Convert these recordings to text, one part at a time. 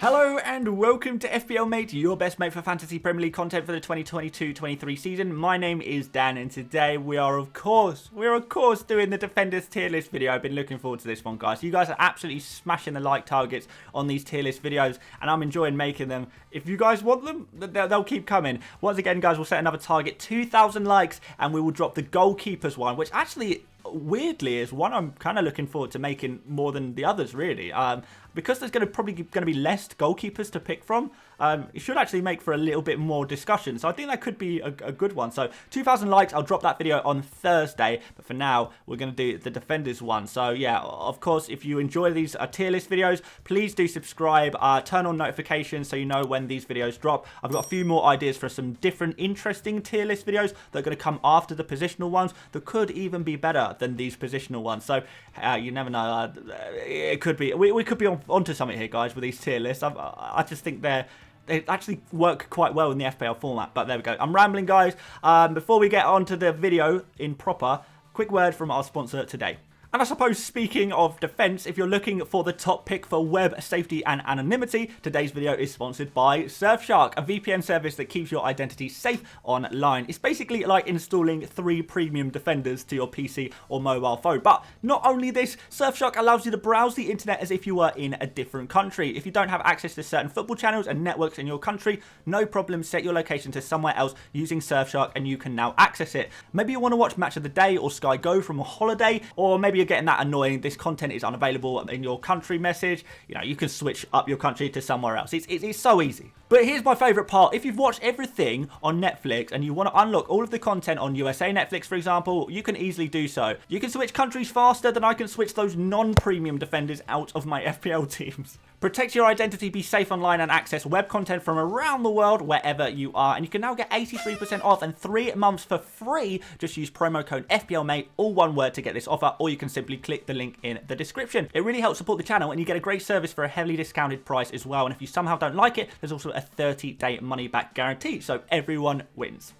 Hello and welcome to FPL Mate, your best mate for fantasy Premier League content for the 2022-23 season. My name is Dan and today we are of course doing the Defenders tier list video. I've been looking forward to this one, guys. You guys are absolutely smashing the like targets on these tier list videos and I'm enjoying making them. If you guys want them, they'll keep coming. Once again, guys, we'll set another target, 2,000 likes, and we will drop the goalkeepers one, which actually weirdly is one I'm kind of looking forward to making more than the others, really. Because there's probably going to be less goalkeepers to pick from, it should actually make for a little bit more discussion. So I think that could be a good one. So 2,000 likes, I'll drop that video on Thursday. But for now, we're going to do the Defenders one. So yeah, of course, if you enjoy these tier list videos, please do subscribe, turn on notifications so you know when these videos drop. I've got a few more ideas for some different interesting tier list videos that are going to come after the positional ones that could even be better than these positional ones. So you never know. It could be, we could be onto something here, guys, with these tier lists. I just think they actually work quite well in the FPL format, but there we go. I'm rambling, guys. Before we get on to the video in proper, quick word from our sponsor today. And I suppose, speaking of defense, if you're looking for the top pick for web safety and anonymity, today's video is sponsored by Surfshark, a VPN service that keeps your identity safe online. It's basically like installing 3 premium defenders to your PC or mobile phone. But not only this, Surfshark allows you to browse the internet as if you were in a different country. If you don't have access to certain football channels and networks in your country, no problem, set your location to somewhere else using Surfshark and you can now access it. Maybe you want to watch Match of the Day or Sky Go from a holiday, or maybe you're getting that annoying, this content is unavailable in your country message. You know, you can switch up your country to somewhere else. It's so easy. But here's my favourite part. If you've watched everything on Netflix and you want to unlock all of the content on USA Netflix, for example, you can easily do so. You can switch countries faster than I can switch those non-premium defenders out of my FPL teams. Protect your identity, be safe online, and access web content from around the world wherever you are. And you can now get 83% off and 3 months for free. Just use promo code FPLMate, all one word, to get this offer, or you can simply click the link in the description. It really helps support the channel and you get a great service for a heavily discounted price as well. And if you somehow don't like it, there's also a 30-day money-back guarantee, so everyone wins.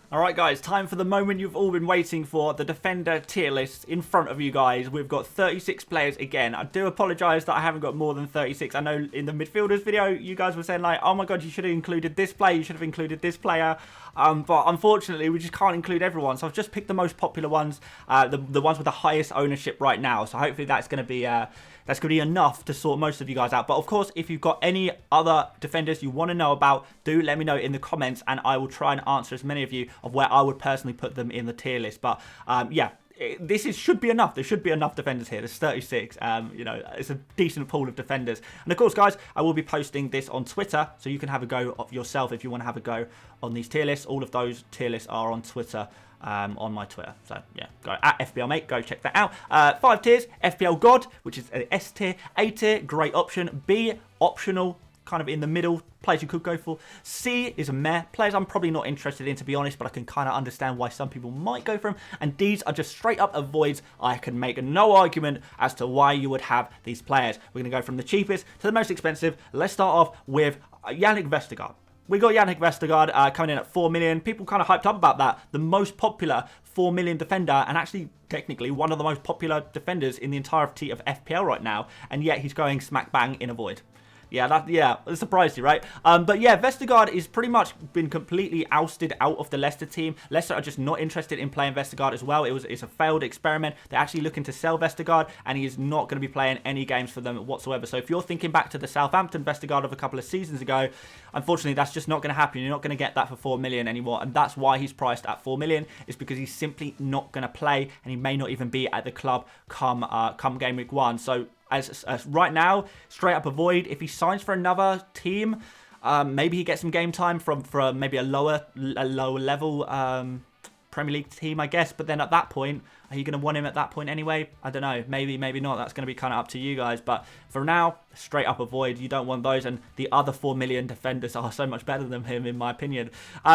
Alright, guys, time for the moment you've all been waiting for, the Defender tier list in front of you guys. We've got 36 players again. I do apologise that I haven't got more than 36. I know in the midfielders video, you guys were saying like, oh my god, you should have included this player, you should have included this player. But unfortunately, we just can't include everyone. So I've just picked the most popular ones, the ones with the highest ownership right now. So hopefully that's going to be enough to sort most of you guys out. But of course, if you've got any other defenders you want to know about, do let me know in the comments and I will try and answer as many of you of where I would personally put them in the tier list. But yeah, should be enough. There should be enough defenders here. There's 36. You know, it's a decent pool of defenders. And of course, guys, I will be posting this on Twitter, so you can have a go of yourself if you want to have a go on these tier lists. All of those tier lists are on Twitter. On my Twitter. So yeah, go at FPL Mate, go check that out. 5 tiers, FPL God, which is an S tier. A tier, great option. B, optional, kind of in the middle, players you could go for. C is a meh, players I'm probably not interested in, to be honest, but I can kind of understand why some people might go for them. And D's are just straight up avoids. I can make no argument as to why you would have these players. We're going to go from the cheapest to the most expensive. Let's start off with Yannick Vestergaard. We got Yannick Vestergaard coming in at 4 million. People kind of hyped up about that. The most popular 4 million defender, and actually technically one of the most popular defenders in the entirety of FPL right now. And yet he's going smack bang in a void. Yeah, it surprised you, right? But yeah, Vestergaard is pretty much been completely ousted out of the Leicester team. Leicester are just not interested in playing Vestergaard as well. It's a failed experiment. They're actually looking to sell Vestergaard, and he is not going to be playing any games for them whatsoever. So if you're thinking back to the Southampton Vestergaard of a couple of seasons ago, unfortunately, that's just not going to happen. You're not going to get that for 4 million anymore, and that's why he's priced at 4 million. Is because he's simply not going to play, and he may not even be at the club come game week 1. So as right now, straight up avoid. If he signs for another team, maybe he gets some game time from maybe a lower level Premier League team, I guess. But then at that point, are you going to want him at that point anyway? I don't know. Maybe not. That's going to be kind of up to you guys. But for now, straight up avoid. You don't want those. And the other 4 million defenders are so much better than him, in my opinion.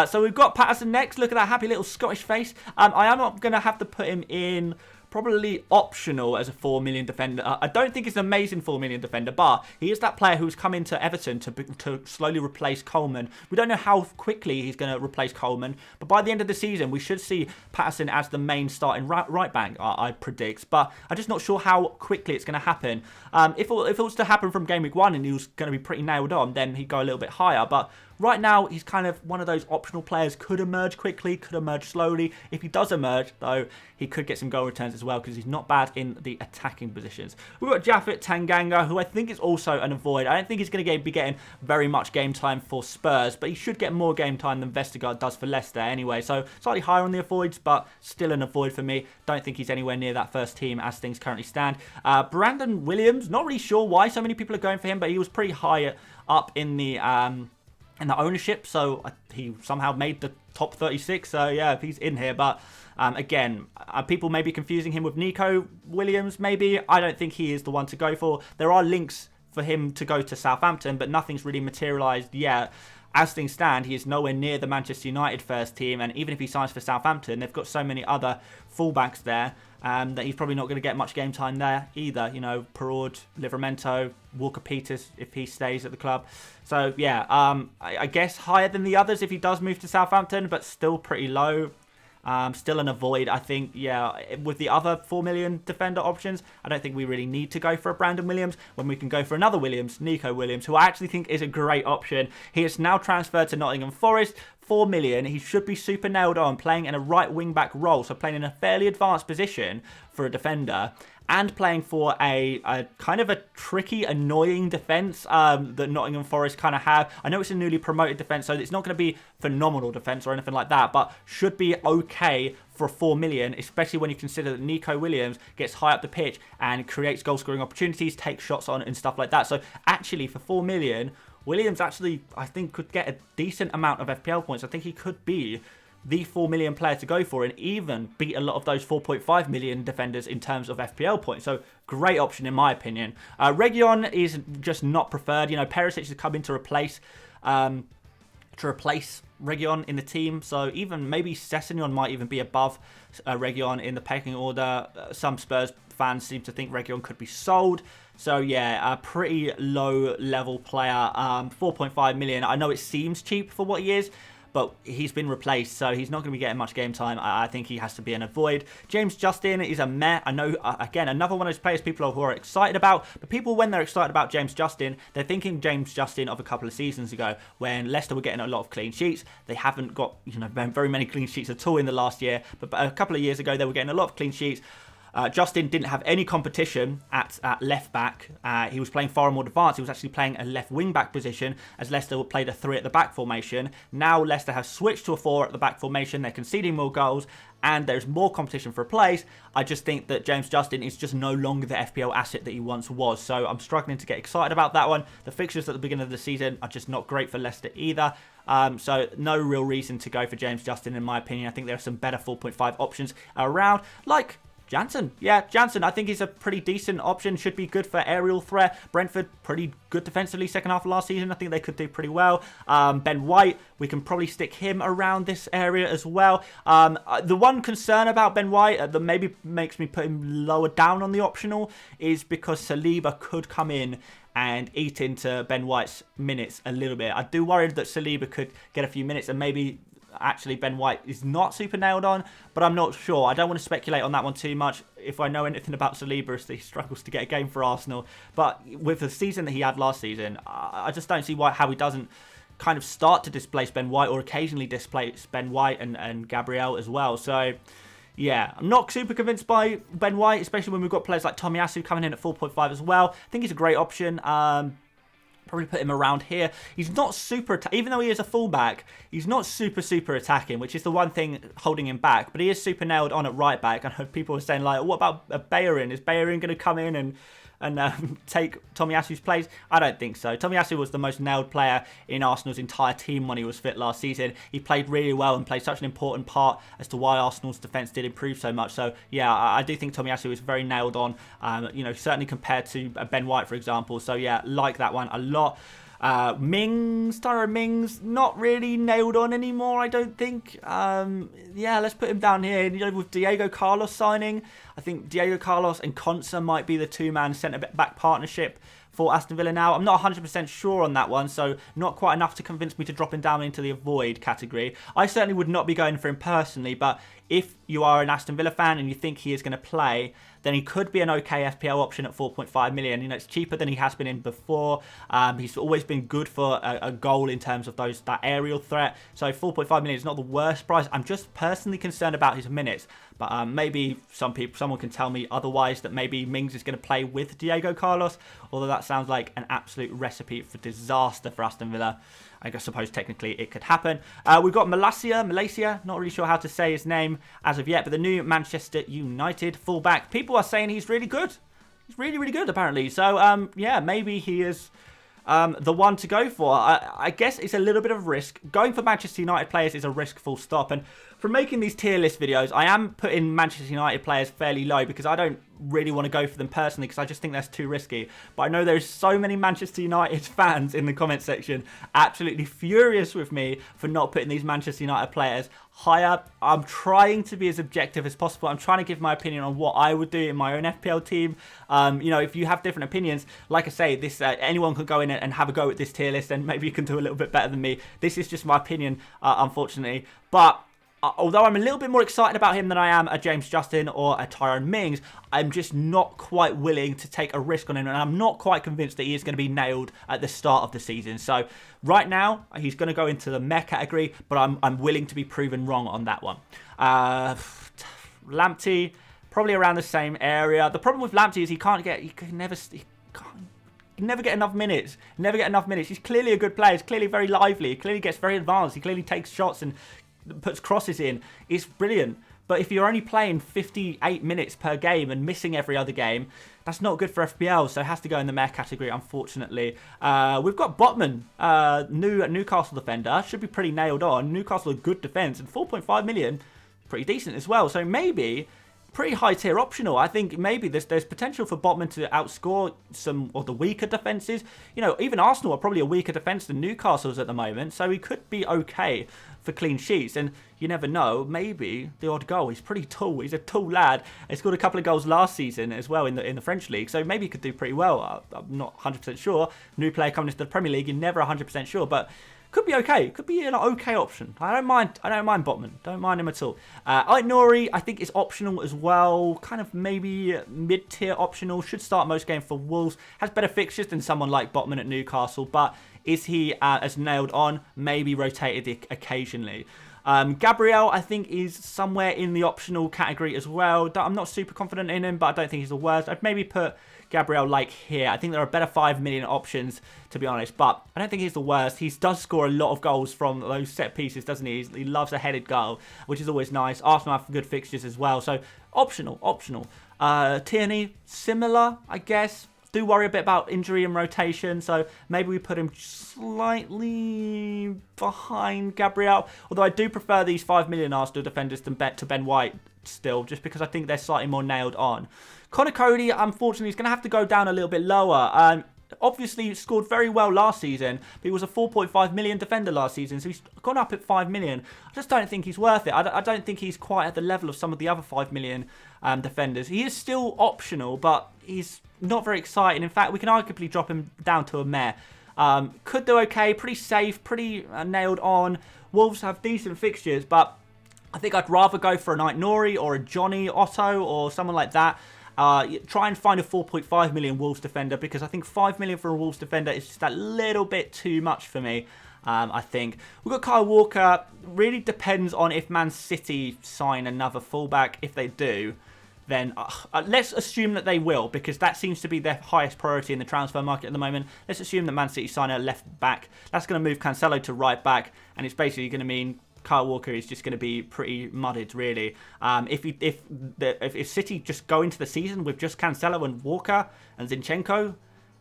So we've got Patterson next. Look at that happy little Scottish face. I am not going to have to put him in probably optional as a 4 million defender. I don't think he's an amazing 4 million defender, but he is that player who's come into Everton to slowly replace Coleman. We don't know how quickly he's going to replace Coleman, but by the end of the season, we should see Patterson as the main starting right back, I predict. But I'm just not sure how quickly it's going to happen. If it was to happen from Gameweek 1 and he was going to be pretty nailed on, then he'd go a little bit higher. But right now, he's kind of one of those optional players. Could emerge quickly, could emerge slowly. If he does emerge, though, he could get some goal returns as well because he's not bad in the attacking positions. We've got Jaffa Tanganga, who I think is also an avoid. I don't think he's going to be getting very much game time for Spurs, but he should get more game time than Vestergaard does for Leicester anyway. So slightly higher on the avoids, but still an avoid for me. Don't think he's anywhere near that first team as things currently stand. Brandon Williams, not really sure why so many people are going for him, but he was pretty high up in the ownership, so he somehow made the top 36. So yeah, if he's in here, but again, people may be confusing him with Nico Williams. Maybe I don't think he is the one to go for. There are links for him to go to Southampton, but nothing's really materialised yet. As things stand, he is nowhere near the Manchester United first team, and even if he signs for Southampton, they've got so many other fullbacks there that he's probably not going to get much game time there either. You know, Perraud, Livramento, Walker-Peters if he stays at the club. So yeah, I guess higher than the others if he does move to Southampton, but still pretty low. Still an avoid, I think. Yeah, with the other 4 million defender options, I don't think we really need to go for a Brandon Williams when we can go for another Williams, Nico Williams, who I actually think is a great option. He is now transferred to Nottingham Forest. 4 million. He should be super nailed on, playing in a right wing back role, so playing in a fairly advanced position for a defender, and playing for a kind of a tricky, annoying defence that Nottingham Forest kind of have. I know it's a newly promoted defence, so it's not going to be phenomenal defence or anything like that, but should be okay for 4 million, especially when you consider that Nico Williams gets high up the pitch and creates goal-scoring opportunities, takes shots on and stuff like that. So actually, for 4 million, Williams actually, I think, could get a decent amount of FPL points. I think he could be the 4 million player to go for and even beat a lot of those 4.5 million defenders in terms of FPL points. So great option in my opinion. Region is just not preferred. You know, Perisic has come in to replace Region in the team. So even maybe Sessegnon might even be above Region in the pecking order. Some Spurs fans seem to think Region could be sold. So yeah, a pretty low level player, 4.5 million. I know it seems cheap for what he is, but he's been replaced, so he's not going to be getting much game time. I think he has to be an avoid. James Justin is a meh. I know, again, another one of those players people who are excited about, but people, when they're excited about James Justin, they're thinking James Justin of a couple of seasons ago when Leicester were getting a lot of clean sheets. They haven't got, you know, very many clean sheets at all in the last year, but a couple of years ago they were getting a lot of clean sheets. Justin didn't have any competition at left back. He was playing far more advanced. He was actually playing a left wing back position as Leicester played a 3 at the back formation. Now Leicester have switched to a 4 at the back formation. They're conceding more goals and there's more competition for a place. I just think that James Justin is just no longer the FPL asset that he once was. So I'm struggling to get excited about that one. The fixtures at the beginning of the season are just not great for Leicester either. So no real reason to go for James Justin in my opinion. I think there are some better 4.5 options around, like Jansen. Yeah, Jansen, I think he's a pretty decent option. Should be good for aerial threat. Brentford, pretty good defensively second half of last season. I think they could do pretty well. Ben White, we can probably stick him around this area as well. The one concern about Ben White that maybe makes me put him lower down on the optional is because Saliba could come in and eat into Ben White's minutes a little bit. I do worry that Saliba could get a few minutes and maybe actually Ben White is not super nailed on, but I'm not sure. I don't want to speculate on that one too much. If I know anything about Saliba, he struggles to get a game for Arsenal. But with the season that he had last season, I just don't see how he doesn't kind of start to displace Ben White or occasionally displace Ben White and Gabriel as well. So yeah, I'm not super convinced by Ben White, especially when we've got players like Tomiyasu coming in at 4.5 as well. I think he's a great option. Probably put him around here. He's not super, even though he is a fullback, he's not super attacking, which is the one thing holding him back. But he is super nailed on at right back. I heard people were saying like, what about Bellerin? Is Bellerin going to come in and take Tomiyasu's place? I don't think so. Tomiyasu was the most nailed player in Arsenal's entire team when he was fit last season. He played really well and played such an important part as to why Arsenal's defence did improve so much. So yeah, I do think Tomiyasu is very nailed on, you know, certainly compared to Ben White, for example. So yeah, like that one a lot. Tyrone Mings, not really nailed on anymore, I don't think. Yeah, let's put him down here. You know, with Diego Carlos signing, I think Diego Carlos and Konsa might be the two-man centre-back partnership for Aston Villa now. I'm not 100% sure on that one, so not quite enough to convince me to drop him down into the avoid category. I certainly would not be going for him personally, but if you are an Aston Villa fan and you think he is going to play, then he could be an okay FPL option at 4.5 million. You know, it's cheaper than he has been in before. He's always been good for a goal in terms of that aerial threat. So 4.5 million is not the worst price. I'm just personally concerned about his minutes. But maybe someone can tell me otherwise, that maybe Mings is going to play with Diego Carlos. Although that sounds like an absolute recipe for disaster for Aston Villa. I suppose technically it could happen. We've got Malaysia, not really sure how to say his name as of yet, but the new Manchester United fullback. People are saying he's really good. He's really, really good, apparently. So, yeah, maybe he is the one to go for. I guess it's a little bit of risk. Going for Manchester United players is a risk, full stop. And from making these tier list videos, I am putting Manchester United players fairly low because I don't really want to go for them personally because I just think that's too risky. But I know there's so many Manchester United fans in the comment section absolutely furious with me for not putting these Manchester United players higher. I'm trying to be as objective as possible. I'm trying to give my opinion on what I would do in my own FPL team. You know, if you have different opinions, like I say, this anyone could go in and have a go at this tier list and maybe you can do a little bit better than me. This is just my opinion, unfortunately. But although I'm a little bit more excited about him than I am a James Justin or a Tyrone Mings, I'm just not quite willing to take a risk on him, and I'm not quite convinced that he is going to be nailed at the start of the season. So right now, he's going to go into the meh category, but I'm willing to be proven wrong on that one. Lamptey, probably around the same area. The problem with Lamptey is he can never get enough minutes. He's clearly a good player. He's clearly very lively. He clearly gets very advanced. He clearly takes shots and puts crosses in. It's brilliant. But if you're only playing 58 minutes per game and missing every other game, that's not good for FPL. So it has to go in the meh category, unfortunately. We've got Botman, Newcastle defender. Should be pretty nailed on. Newcastle a good defence, and 4.5 million, pretty decent as well. So maybe pretty high tier optional. I think maybe there's potential for Botman to outscore some of the weaker defences. You know, even Arsenal are probably a weaker defence than Newcastle's at the moment, so he could be okay for clean sheets. And you never know, maybe the odd goal. He's pretty tall. He's a tall lad. He scored a couple of goals last season as well in the French league, so maybe he could do pretty well. I'm not 100% sure. New player coming into the Premier League, you're never 100% sure, but could be okay. Could be an okay option. I don't mind Botman. Don't mind him at all. Aït-Nouri, I think is optional as well. Kind of maybe mid-tier optional. Should start most games for Wolves. Has better fixtures than someone like Botman at Newcastle. But is he as nailed on? Maybe rotated occasionally. Gabriel, I think, is somewhere in the optional category as well. I'm not super confident in him, but I don't think he's the worst. I'd maybe put Gabriel like here. I think there are better 5 million options, to be honest, but I don't think he's the worst. He does score a lot of goals from those set pieces, doesn't he? He loves a headed goal, which is always nice. Arsenal have good fixtures as well, so optional. Tierney, similar, I guess. Do worry a bit about injury and rotation, so maybe we put him slightly behind Gabriel. Although I do prefer these 5 million Arsenal defenders to Ben White still, just because I think they're slightly more nailed on. Connor Cody, unfortunately, is going to have to go down a little bit lower. Obviously, scored very well last season, but he was a 4.5 million defender last season, so he's gone up at 5 million. I just don't think he's worth it. I don't think he's quite at the level of some of the other 5 million defenders. He is still optional, but he's not very exciting. In fact, we can arguably drop him down to a meh. Could do okay, pretty safe, pretty nailed on. Wolves have decent fixtures, but I think I'd rather go for an Aït-Nouri or a Johnny Otto or someone like that. Try and find a 4.5 million Wolves defender, because I think 5 million for a Wolves defender is just a little bit too much for me. I think we've got Kyle Walker. Really depends on if Man City sign another fullback. If they do, then let's assume that they will, because that seems to be their highest priority in the transfer market at the moment. Let's assume that Man City sign a left back. That's going to move Cancelo to right back, and it's basically going to mean Kyle Walker is just going to be pretty mudded, really. If City just go into the season with just Cancelo and Walker and Zinchenko,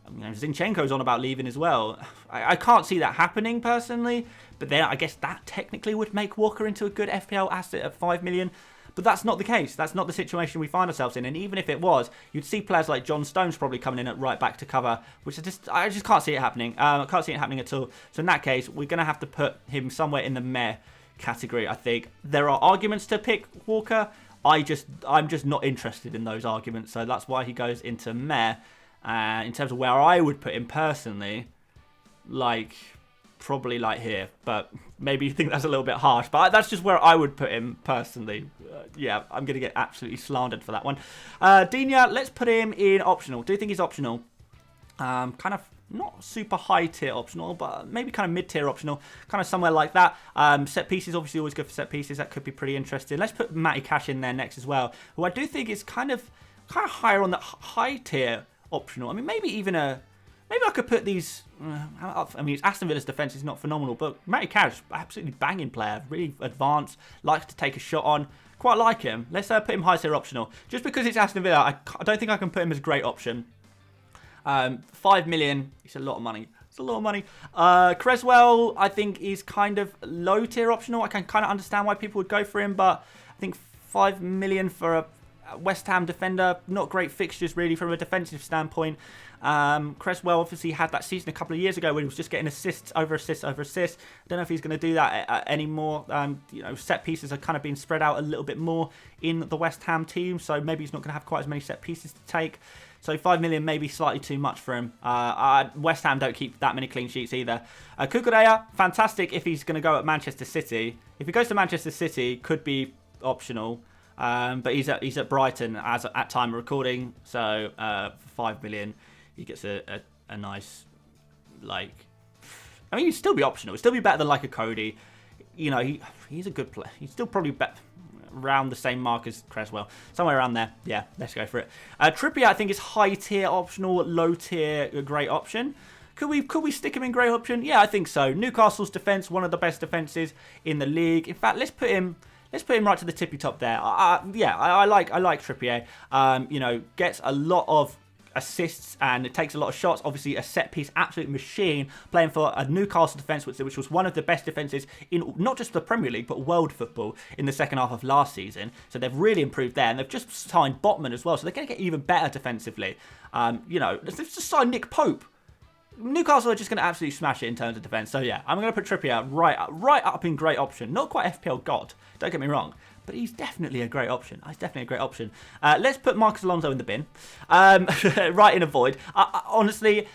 Zinchenko's on about leaving as well. I can't see that happening personally, but then I guess that technically would make Walker into a good FPL asset at 5 million. But that's not the case. That's not the situation we find ourselves in. And even if it was, you'd see players like John Stones probably coming in at right back to cover, which I just can't see it happening. I can't see it happening at all. So in that case, we're going to have to put him somewhere in the meh category, I think. There are arguments to pick Walker. I'm just not interested in those arguments. So that's why he goes into meh. In terms of where I would put him personally, probably here, but maybe you think that's a little bit harsh, but that's just where I would put him personally. Yeah, I'm going to get absolutely slandered for that one. Dina, let's put him in optional. Do you think he's optional? Kind of not super high tier optional, but maybe kind of mid tier optional, kind of somewhere like that. Set pieces, obviously always good for set pieces. That could be pretty interesting. Let's put Matty Cash in there next as well, who I do think is kind of higher on the high tier optional. I mean, maybe I could put these. I mean, Aston Villa's defence is not phenomenal, but Matty Cash, absolutely banging player, really advanced, likes to take a shot on. Quite like him. Let's put him high tier optional. Just because it's Aston Villa, I don't think I can put him as a great option. 5 million, it's a lot of money. It's a lot of money. Creswell, I think, is kind of low tier optional. I can kind of understand why people would go for him, but I think 5 million for a West Ham defender, not great fixtures really from a defensive standpoint. Creswell obviously had that season a couple of years ago when he was just getting assists over assists over assists. I don't know if he's going to do that anymore. Set pieces are kind of being spread out a little bit more in the West Ham team, so maybe he's not going to have quite as many set pieces to take. So 5 million may be slightly too much for him. West Ham don't keep that many clean sheets either. Kukurea, fantastic if he's going to go at Manchester City. If he goes to Manchester City, could be optional. But he's at Brighton at time of recording, so for 5 million, he gets a nice, I mean, he'd still be optional. He'd still be better than a Cody. He's a good player. He's still probably around the same mark as Creswell, somewhere around there. Yeah, let's go for it. Trippier, I think, is high tier optional, low tier great option. Could we stick him in great option? Yeah, I think so. Newcastle's defence, one of the best defences in the league. In fact, let's put him right to the tippy top there. I like Trippier. Gets a lot of assists and it takes a lot of shots. Obviously, a set piece, absolute machine, playing for a Newcastle defence, which was one of the best defences in not just the Premier League but world football in the second half of last season. So they've really improved there, and they've just signed Botman as well. So they're going to get even better defensively. They've just signed Nick Pope. Newcastle are just going to absolutely smash it in terms of defence. So yeah, I'm going to put Trippier right up in great option. Not quite FPL God, don't get me wrong, but he's definitely a great option. Let's put Marcus Alonso in the bin. Right in a void. Honestly,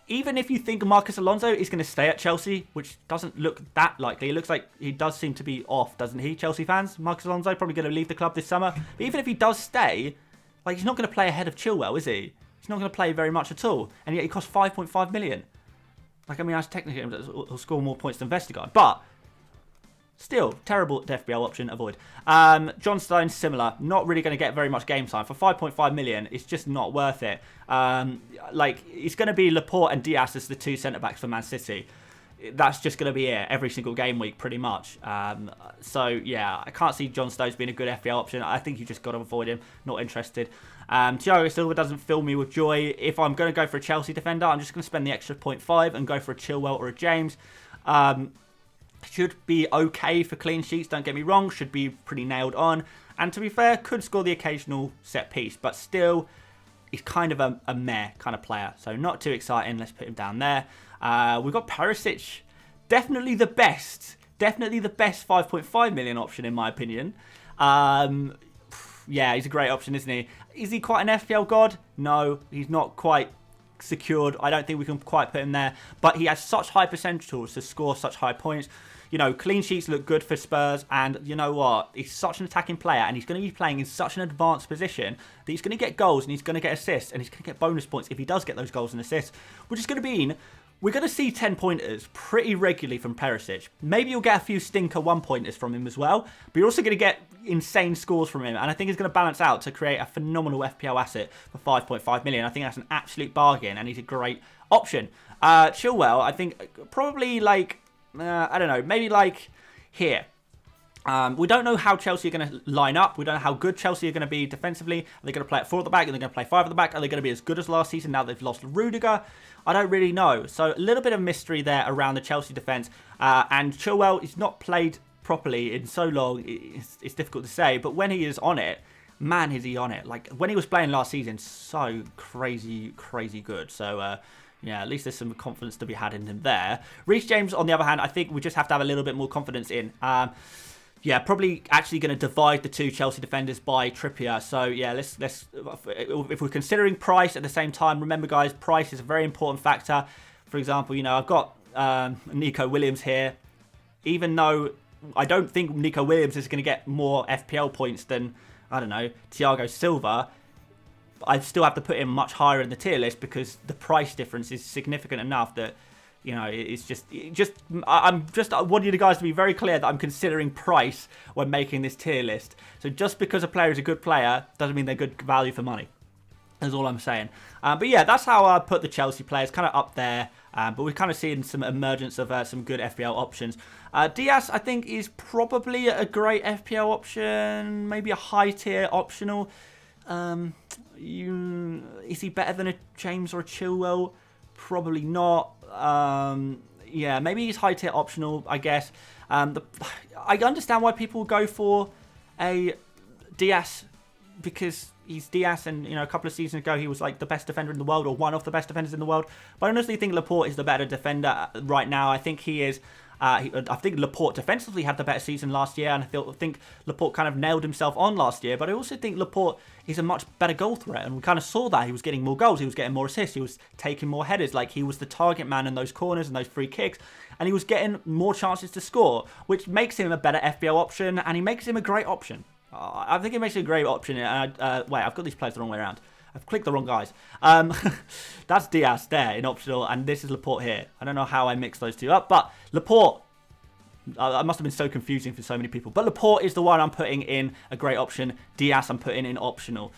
even if you think Marcus Alonso is going to stay at Chelsea, which doesn't look that likely, it looks like he does seem to be off, doesn't he, Chelsea fans? Marcus Alonso probably going to leave the club this summer. But even if he does stay, he's not going to play ahead of Chilwell, is he? He's not going to play very much at all. And yet he costs 5.5 million. Technically he'll score more points than Vestergaard. But still, terrible FPL option, avoid. John Stones, similar. Not really going to get very much game time. For 5.5 million, it's just not worth it. It's going to be Laporte and Diaz as the two centre-backs for Man City. That's just going to be it every single game week, pretty much. I can't see John Stones being a good FPL option. I think you just got to avoid him. Not interested. Thiago Silva doesn't fill me with joy. If I'm going to go for a Chelsea defender, I'm just going to spend the extra 0.5 and go for a Chilwell or a James. Should be okay for clean sheets, don't get me wrong. Should be pretty nailed on. And to be fair, could score the occasional set piece. But still, he's kind of a meh kind of player. So not too exciting. Let's put him down there. We've got Perisic. Definitely the best 5.5 million option in my opinion. Yeah, he's a great option, isn't he? Is he quite an FPL god? No, he's not quite secured. I don't think we can quite put him there. But he has such high potential to score such high points. Clean sheets look good for Spurs. And you know what? He's such an attacking player. And he's going to be playing in such an advanced position that he's going to get goals and he's going to get assists. And he's going to get bonus points if he does get those goals and assists. Which is going to mean we're going to see 10-pointers pretty regularly from Perisic. Maybe you'll get a few stinker 1-pointers from him as well. But you're also going to get insane scores from him. And I think it's going to balance out to create a phenomenal FPL asset for 5.5 million. I think that's an absolute bargain. And he's a great option. Chilwell, I think probably I don't know, maybe here. We don't know how Chelsea are going to line up. We don't know how good Chelsea are going to be defensively. Are they going to play at 4 at the back? Are they going to play 5 at the back? Are they going to be as good as last season now they've lost Rudiger? I don't really know. So a little bit of mystery there around the Chelsea defence. And Chilwell, he's not played properly in so long, it's difficult to say. But when he is on it, man, is he on it. Like, when he was playing last season, so crazy good. So, yeah, at least there's some confidence to be had in him there. Reece James, on the other hand, I think we just have to have a little bit more confidence in. Yeah, probably actually going to divide the two Chelsea defenders by Trippier. So, yeah, let's if we're considering price at the same time, remember, guys, price is a very important factor. For example, you know, I've got Nico Williams here. Even though I don't think Nico Williams is going to get more FPL points than, I don't know, Thiago Silva, I still have to put him much higher in the tier list because the price difference is significant enough that, you know, it's I want you guys to be very clear that I'm considering price when making this tier list. So just because a player is a good player doesn't mean they're good value for money. That's all I'm saying. But yeah, that's how I put the Chelsea players kind of up there. But we're kind of seeing some emergence of some good FPL options. Diaz, I think, is probably a great FPL option. Maybe a high tier optional. Is he better than a James or a Chilwell? Probably not. Yeah, maybe he's high tier optional, I guess. I understand why people go for a Diaz because he's Diaz, and you know, a couple of seasons ago he was like the best defender in the world, or one of the best defenders in the world. But I honestly think Laporte is the better defender right now. I think he is. I think Laporte defensively had the better season last year, and I think Laporte kind of nailed himself on last year. But I also think Laporte is a much better goal threat, and we kind of saw that. He was getting more goals, he was getting more assists, he was taking more headers. Like, he was the target man in those corners and those free kicks, and he was getting more chances to score, which makes him a better FPL option, and he makes him a great option. I think it makes it a great option. Wait, I've got these players the wrong way around. I've clicked the wrong guys. That's Diaz there in optional, and this is Laporte here. I don't know how I mixed those two up, but Laporte, I must have been so confusing for so many people. But Laporte is the one I'm putting in a great option. Diaz I'm putting in optional.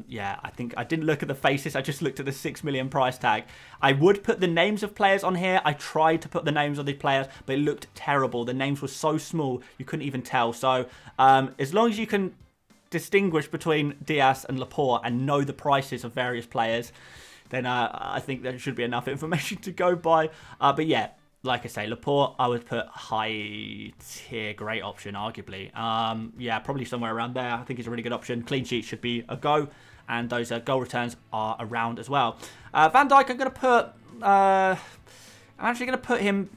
Yeah, I think I didn't look at the faces. I just looked at the 6 million price tag. I would put the names of players on here. I tried to put the names of the players, but it looked terrible. The names were so small, you couldn't even tell. So as long as you can distinguish between Diaz and Laporte and know the prices of various players, then I think there should be enough information to go by. But yeah, like I say, Laporte, I would put high tier, great option, arguably. Yeah, probably somewhere around there. I think he's a really good option. Clean sheet should be a go, and those goal returns are around as well. Van Dyke, I'm going to put. I'm actually going to put him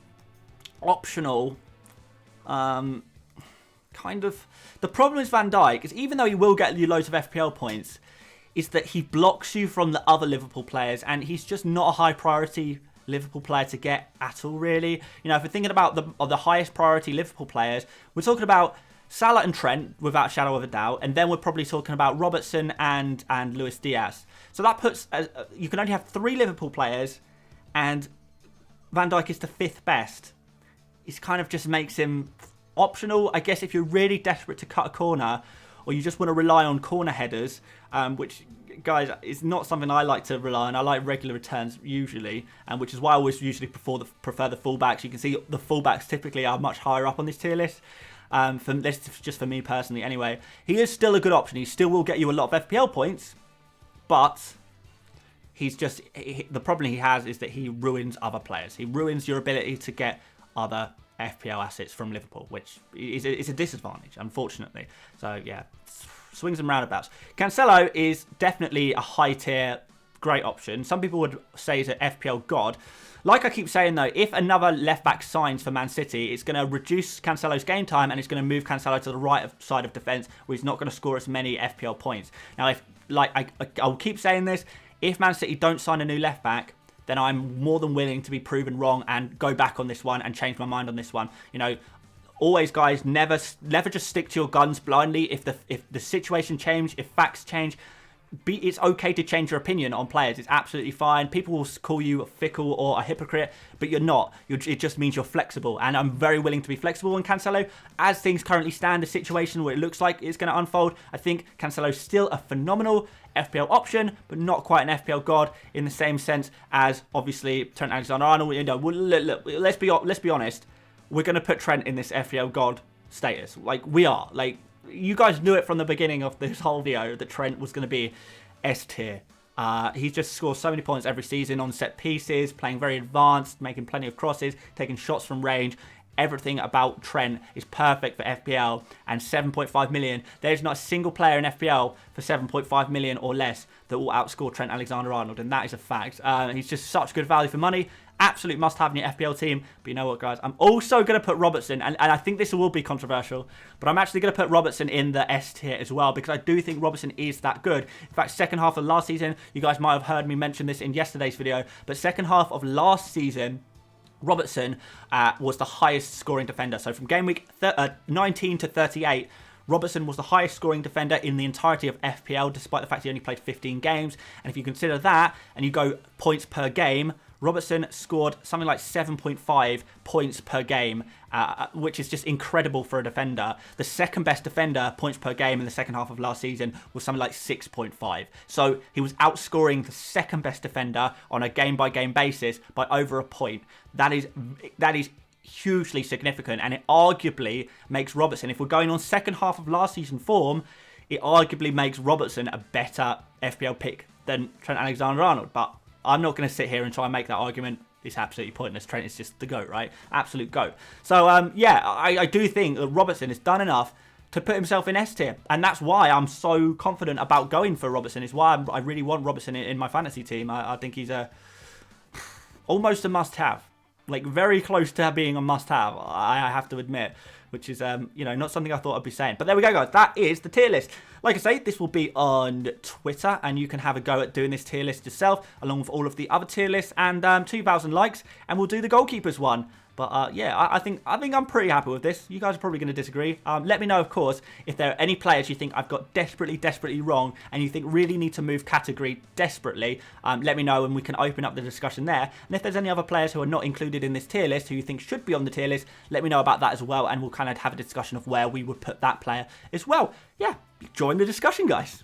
optional. Kind of. The problem with Van Dyke is, even though he will get you loads of FPL points, is that he blocks you from the other Liverpool players, and he's just not a high priority Liverpool player to get at all, really. You know, if we're thinking about the highest priority Liverpool players, we're talking about Salah and Trent, without a shadow of a doubt, and then we're probably talking about Robertson and Luis Diaz. So that puts, you can only have 3 Liverpool players, and Van Dijk is the 5th best. It kind of just makes him optional. I guess if you're really desperate to cut a corner, or you just want to rely on corner headers, which, guys, is not something I like to rely on. I like regular returns usually, and which is why I always usually prefer the fullbacks. You can see the fullbacks typically are much higher up on this tier list. Just for me personally, anyway. He is still a good option. He still will get you a lot of FPL points, but he's just the problem he has is that he ruins other players. He ruins your ability to get other FPL assets from Liverpool, which is a disadvantage, unfortunately. So yeah, swings and roundabouts. Cancelo is definitely a high tier, great option. Some people would say he's an FPL god. Like I keep saying though, if another left back signs for Man City, it's going to reduce Cancelo's game time, and it's going to move Cancelo to the right side of defence, where he's not going to score as many FPL points. Now, I'll keep saying this, if Man City don't sign a new left back, then I'm more than willing to be proven wrong and go back on this one and change my mind on this one. You know, always, guys, never just stick to your guns blindly. If the situation changes, if facts change, it's okay to change your opinion on players. It's absolutely fine. People will call you fickle or a hypocrite, but you're not. It just means you're flexible, and I'm very willing to be flexible in Cancelo. As things currently stand, the situation where it looks like it's going to unfold, I think Cancelo's still a phenomenal FPL option, but not quite an FPL god in the same sense as, obviously, Trent Alexander-Arnold. You know, look, let's be honest. We're going to put Trent in this FPL god status. Like, we are. Like, you guys knew it from the beginning of this whole video that Trent was going to be S tier. He just scores so many points every season on set pieces, playing very advanced, making plenty of crosses, taking shots from range. everything about Trent is perfect for FPL, and 7.5 million. There's not a single player in FPL for 7.5 million or less that will outscore Trent Alexander-Arnold, and that is a fact. He's just such good value for money. Absolute must-have in your FPL team. But you know what, guys? I'm also going to put Robertson, and I think this will be controversial, but I'm actually going to put Robertson in the S tier as well, because I do think Robertson is that good. In fact, second half of last season, you guys might have heard me mention this in yesterday's video, but second half of last season, Robertson was the highest scoring defender. So from game week 19 to 38, Robertson was the highest scoring defender in the entirety of FPL, despite the fact he only played 15 games. And if you consider that, and you go points per game, Robertson scored something like 7.5 points per game, which is just incredible for a defender. The second best defender, points per game in the second half of last season, was something like 6.5. So he was outscoring the second best defender on a game-by-game basis by over a point. That is hugely significant, and it arguably makes Robertson, if we're going on second half of last season form, it arguably makes Robertson a better FPL pick than Trent Alexander-Arnold. But I'm not going to sit here and try and make that argument. It's absolutely pointless. Trent is just the GOAT, right? Absolute GOAT. So, yeah, I do think that Robertson has done enough to put himself in S tier. And that's why I'm so confident about going for Robertson. It's why I really want Robertson in my fantasy team. I think he's almost a must-have. Like, very close to being a must-have, I have to admit. Which is, you know, not something I thought I'd be saying. But there we go, guys. That is the tier list. Like I say, this will be on Twitter, and you can have a go at doing this tier list yourself, along with all of the other tier lists, and 2,000 likes, and we'll do the goalkeepers one. But yeah, I think I'm pretty happy with this. You guys are probably going to disagree. Let me know, of course, if there are any players you think I've got desperately wrong, and you think really need to move category desperately. Let me know, and we can open up the discussion there. And if there's any other players who are not included in this tier list who you think should be on the tier list, let me know about that as well, and we'll kind of have a discussion of where we would put that player as well. Yeah, join the discussion, guys.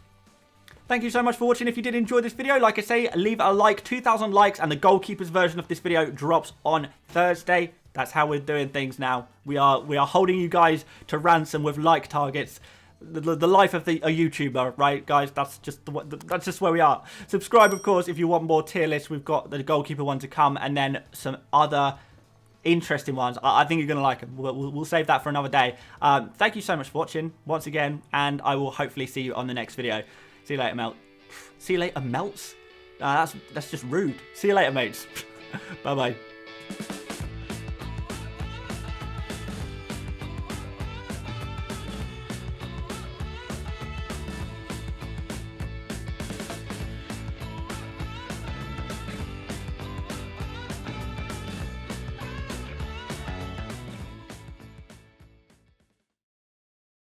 Thank you so much for watching. If you did enjoy this video, like I say, leave a like, 2,000 likes, and the goalkeepers version of this video drops on Thursday. That's how we're doing things now. We are holding you guys to ransom with like targets. The life of a YouTuber, right, guys? That's just where we are. Subscribe, of course, if you want more tier lists. We've got the goalkeeper one to come, and then some other interesting ones. I think you're going to like them. We'll save that for another day. Thank you so much for watching once again, and I will hopefully see you on the next video. See you later, Melt. See you later, Melts? That's just rude. See you later, mates. Bye-bye.